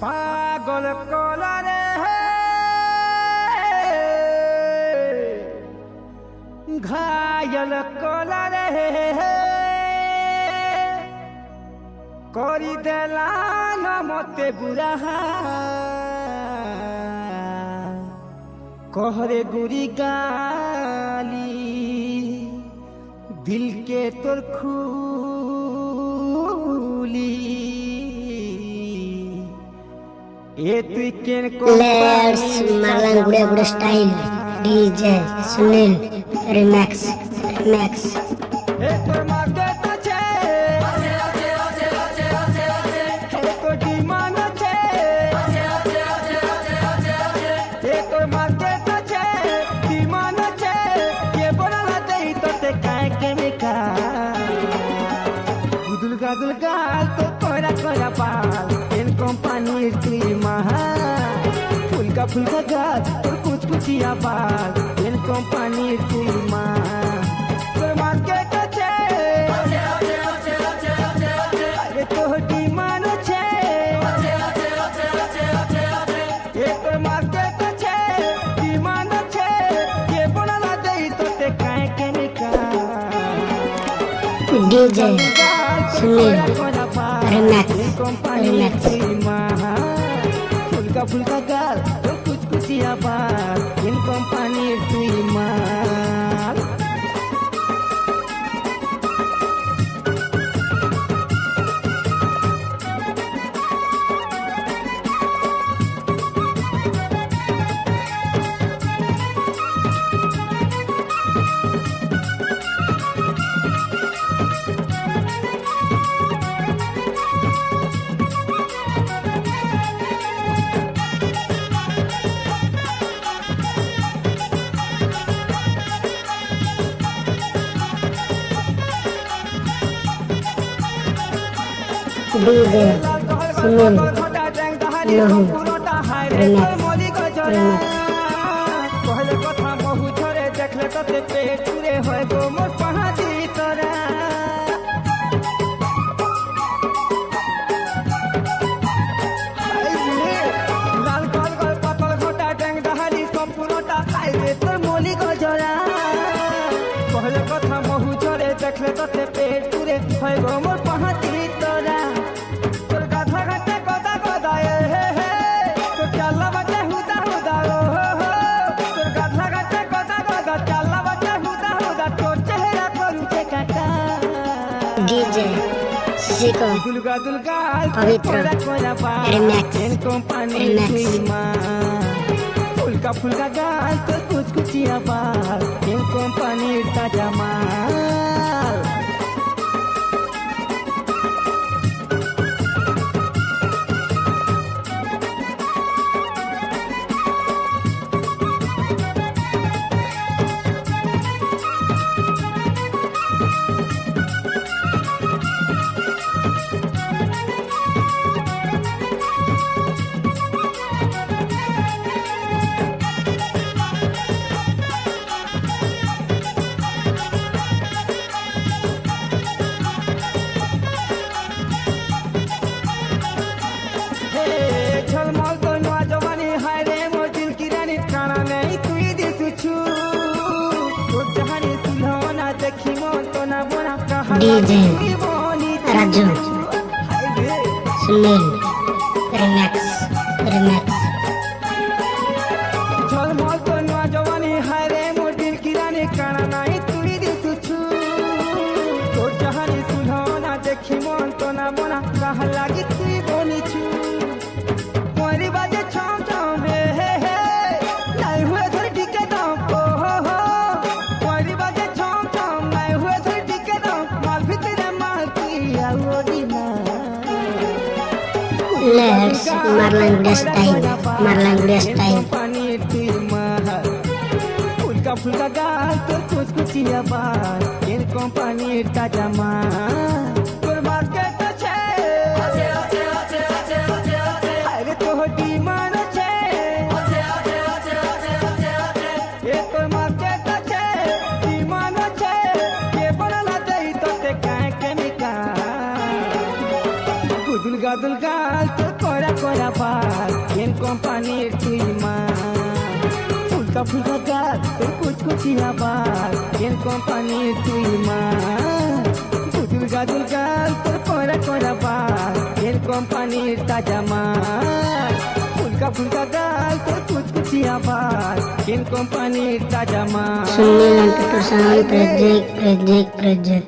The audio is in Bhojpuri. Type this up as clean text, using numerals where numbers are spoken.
পাগল কলারে ঘায়ল কলারে করি দেলান মতে বুড়া कहरे गुरी गाली दिल के तोर खूली ए तू केन को लेट्स मारलां गुड़े गुड़े स्टाइल डीजे सुनील रिमैक्स ए तोर मागे तो छे ए तो डिमांड छे ए तोर मागे तो छे डिमांड छे के बनला देई तोते काहे के बेका गुदुल गाल तो कोरा कोरा पाल इन कंपनी तुई महा फुलका गाल और कुछ कुचिया बाल इन कंपनी तुई महा तोर मार्केट छे अरे तोहटी मान छे ए तोर मार्केट छे डिमांड छे के बनला देई तोते काहे के निका डीजे सुनील रिमैक्स फुलका गाल तो कुछ कुचिया बाल इन कंपनी तुई माल डीजे सुनील लहू रिमैक्स कहले कथा बहु झरे देखले तते पेट पूरे होय गो मोर पहाड़ी तोरा लाल गल गल पतल घोटा डेंग दहाली संपूर्णता खाइबे तोर मोली गजरा कहले कथा बहु झरे देखले तते पेट पूरे होय गो मोर पहाड़ी तोरा तोर गाथा गाथे गदा गदा ए हे हे तोर चाला बाटे हुदा हुदा ओ हो हो तोर गाथा गाथे गदा गदा चाला बाटे हुदा हुदा तोर चेहरा करू के काका डीजे सिको दुलगा पवित्र रिमैक्स फुलका गाल तो कुछ कुचिया बाल इन कंपनी ताजा माल झलमल तो नवा जवानी हाय रे मोर दिल की रानी काना नहीं तुई दिसुछु तो जहानी सुलहोना देखी मन तो ना बना कहा डीजे राजू हाय रे सुनील रिमैक्स झलमल तो नवा जवानी हाय रे मोर दिल की रानी काना नहीं तुई दिसुछु तो जहानी सुलहोना देखी मन तो ना बना कहा लागी तुई बनिछु मोरी बाजे छम छम हे हे नहीं हुए थोड़ी टिके दम ओ हो हो मोरी बाजे छम छम नहीं हुए थोड़ी टिके दम माल भीतर माल की आओडी ना लेट्स मारलां गुड़े स्टाइल पानी ती महल फुलका गाल तो कुछ कुचिया बाल इन कंपनी ताजा माल तोर मार्केट छे अरे तोहटी मान छे ए तोर मार्केट छे डिमांड छे के बनला देई तोते काहे के निका गुदुल गादुल গাল তোর করা করা পাল কেন কোম্পানির তুই মা ফুলকা ফুলকা গাল তোর কুচকুচি আবার কেন কোম্পানির তুই মা গুদুল গাদুল গাল তোর করা করা পাল কেন কোম্পানির তাজা মাল ফুলকা ফুলকা গাল তোর কুচকুচি আবার কেন কোম্পানির তাজা মাল Sunil and Peter Sound Project.